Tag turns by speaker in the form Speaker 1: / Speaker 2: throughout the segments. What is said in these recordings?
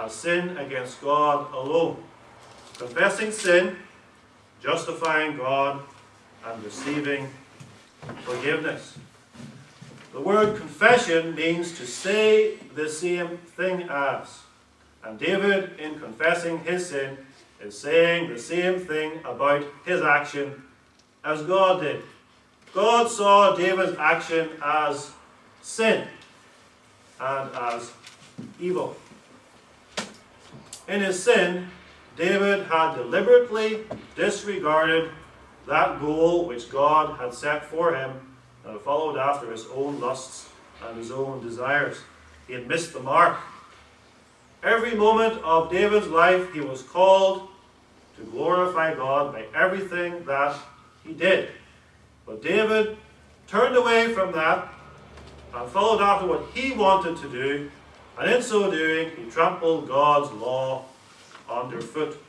Speaker 1: has sinned against God alone, confessing sin, justifying God, and receiving forgiveness. The word confession means to say the same thing as. And David, in confessing his sin, is saying the same thing about his action as God did. God saw David's action as sin and as evil. In his sin, David had deliberately disregarded that goal which God had set for him and followed after his own lusts and his own desires. He had missed the mark. Every moment of David's life, he was called to glorify God by everything that he did. But David turned away from that and followed after what he wanted to do, and in so doing, he trampled God's law underfoot.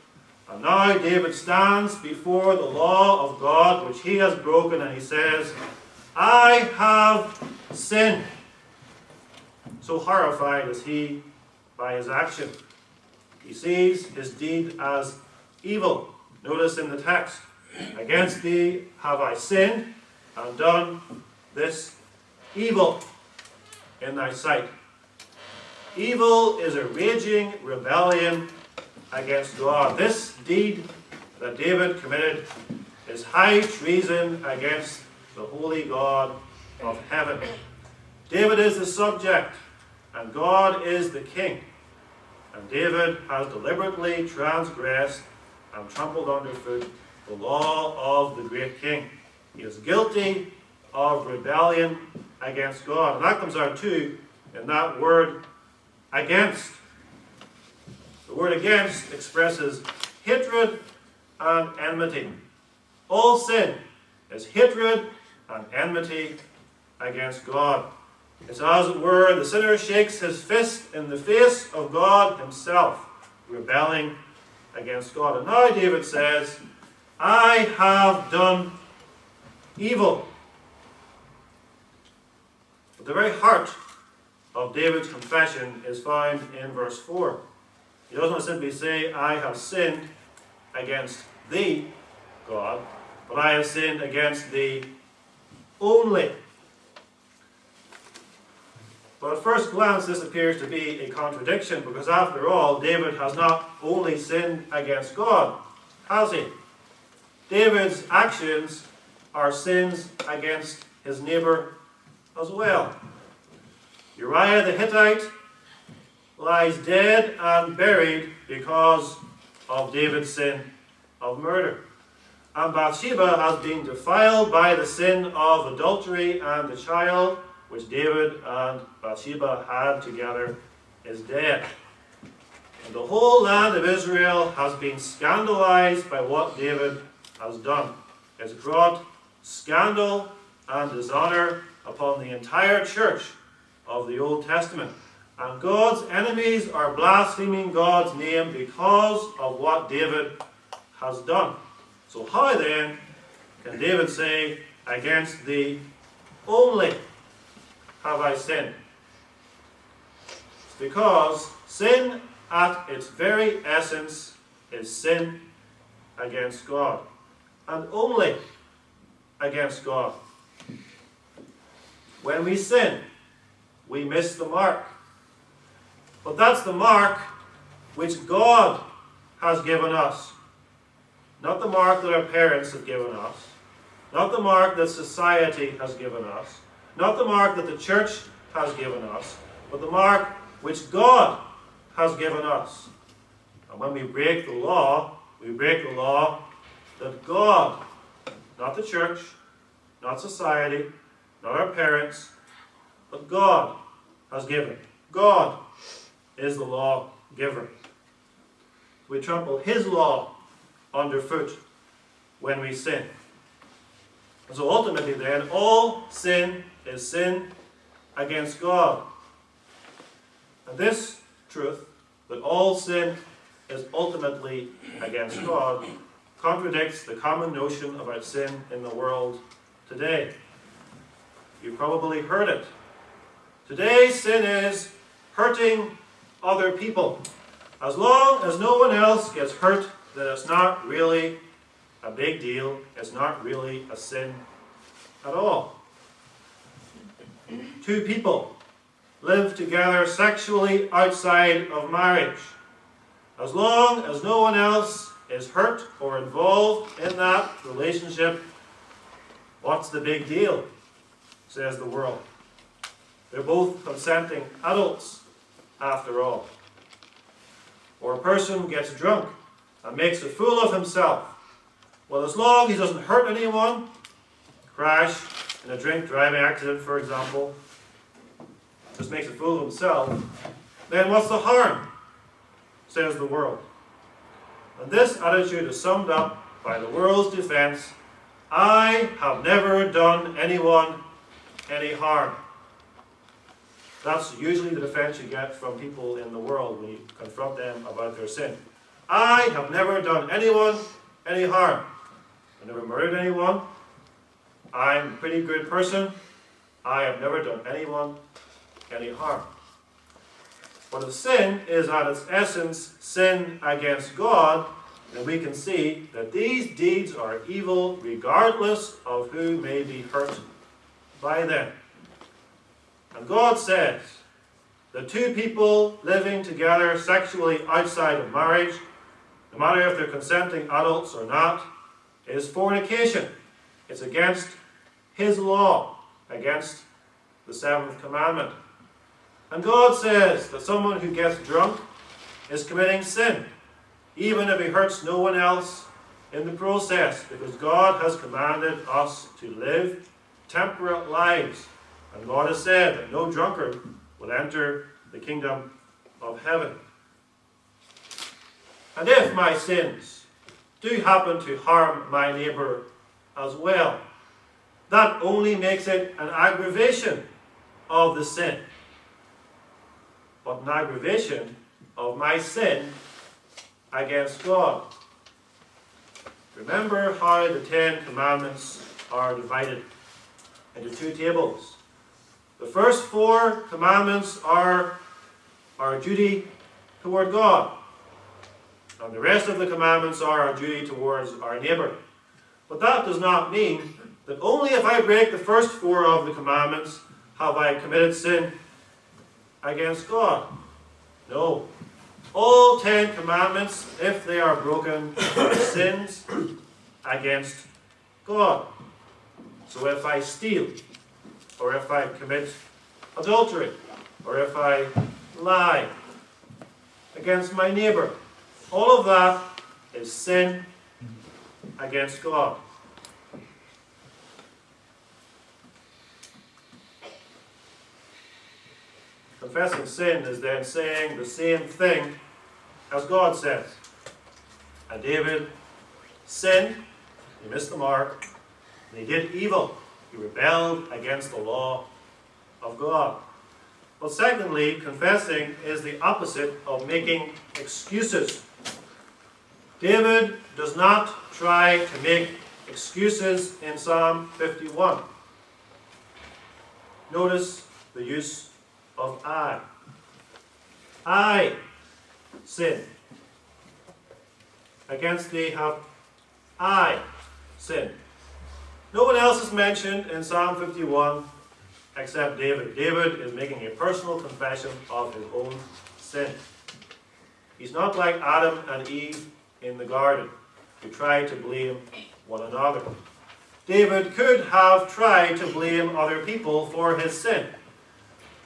Speaker 1: And now David stands before the law of God, which he has broken, and he says, I have sinned. So horrified is he by his action. He sees his deed as evil. Notice in the text, against thee have I sinned and done this evil in thy sight. Evil is a raging rebellion against God. This deed that David committed is high treason against the holy God of heaven. David is the subject and God is the king. And David has deliberately transgressed and trampled underfoot the law of the great king. He is guilty of rebellion against God. And that comes out too in that word against. The word against expresses hatred and enmity. All sin is hatred and enmity against God. It's as it were, the sinner shakes his fist in the face of God himself, rebelling against God. And now David says, I have done evil. But the very heart of David's confession is found in verse 4. He doesn't simply say, I have sinned against thee, God, but I have sinned against thee only. But at first glance, this appears to be a contradiction, because after all, David has not only sinned against God, has he? David's actions are sins against his neighbor as well. Uriah the Hittite lies dead and buried because of David's sin of murder. And Bathsheba has been defiled by the sin of adultery, and the child which David and Bathsheba had together is dead. And the whole land of Israel has been scandalized by what David has done. It's brought scandal and dishonor upon the entire church of the Old Testament. And God's enemies are blaspheming God's name because of what David has done. So how then can David say, against thee only have I sinned? It's because sin at its very essence is sin against God, and only against God. When we sin, we miss the mark. But that's the mark which God has given us. Not the mark that our parents have given us. Not the mark that society has given us. Not the mark that the church has given us. But the mark which God has given us. And when we break the law that God, not the church, not society, not our parents, but God has given. God is the law giver. We trample his law underfoot when we sin. And so ultimately then, all sin is sin against God. And this truth, that all sin is ultimately against God, contradicts the common notion about sin in the world today. You've probably heard it. Today, sin is hurting other people. As long as no one else gets hurt, then it's not really a big deal. It's not really a sin at all. Two people live together sexually outside of marriage. As long as no one else is hurt or involved in that relationship, what's the big deal, says the world. They're both consenting adults, after all. Or a person gets drunk and makes a fool of himself. Well, as long as he doesn't hurt anyone, crash in a drink driving accident, for example, just makes a fool of himself, then what's the harm, says the world. And this attitude is summed up by the world's defense: I have never done anyone any harm. That's usually the defense you get from people in the world when you confront them about their sin. I have never done anyone any harm. I never murdered anyone. I'm a pretty good person. I have never done anyone any harm. But if sin is at its essence sin against God, then we can see that these deeds are evil regardless of who may be hurt by them. And God says that two people living together sexually outside of marriage, no matter if they're consenting adults or not, is fornication. It's against His law, against the seventh commandment. And God says that someone who gets drunk is committing sin, even if he hurts no one else in the process, because God has commanded us to live temperate lives. And God has said that no drunkard will enter the kingdom of heaven. And if my sins do happen to harm my neighbour as well, that only makes it an aggravation of the sin, but an aggravation of my sin against God. Remember how the 10 Commandments are divided into two tables. The first 4 commandments are our duty toward God, and the rest of the commandments are our duty towards our neighbour. But that does not mean that only if I break the first 4 of the commandments have I committed sin against God. No. All 10 commandments, if they are broken, are sins against God. So if I steal, or if I commit adultery, or if I lie against my neighbour, all of that is sin against God. Confessing sin is then saying the same thing as God says. And David sinned, he missed the mark, and he did evil. He rebelled against the law of God. But secondly, confessing is the opposite of making excuses. David does not try to make excuses in Psalm 51. Notice the use of I. I sin. Against thee have I sinned. No one else is mentioned in Psalm 51 except David. David is making a personal confession of his own sin. He's not like Adam and Eve in the garden, who tried to blame one another. David could have tried to blame other people for his sin.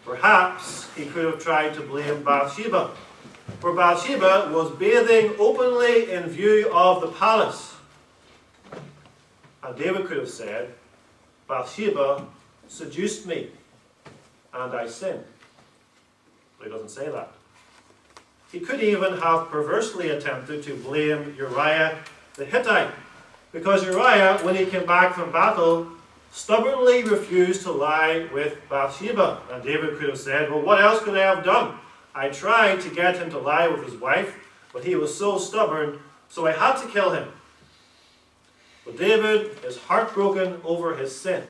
Speaker 1: Perhaps he could have tried to blame Bathsheba, for Bathsheba was bathing openly in view of the palace. And David could have said, Bathsheba seduced me, and I sinned. But he doesn't say that. He could even have perversely attempted to blame Uriah the Hittite, because Uriah, when he came back from battle, stubbornly refused to lie with Bathsheba. And David could have said, well, what else could I have done? I tried to get him to lie with his wife, but he was so stubborn, so I had to kill him. But David is heartbroken over his sin.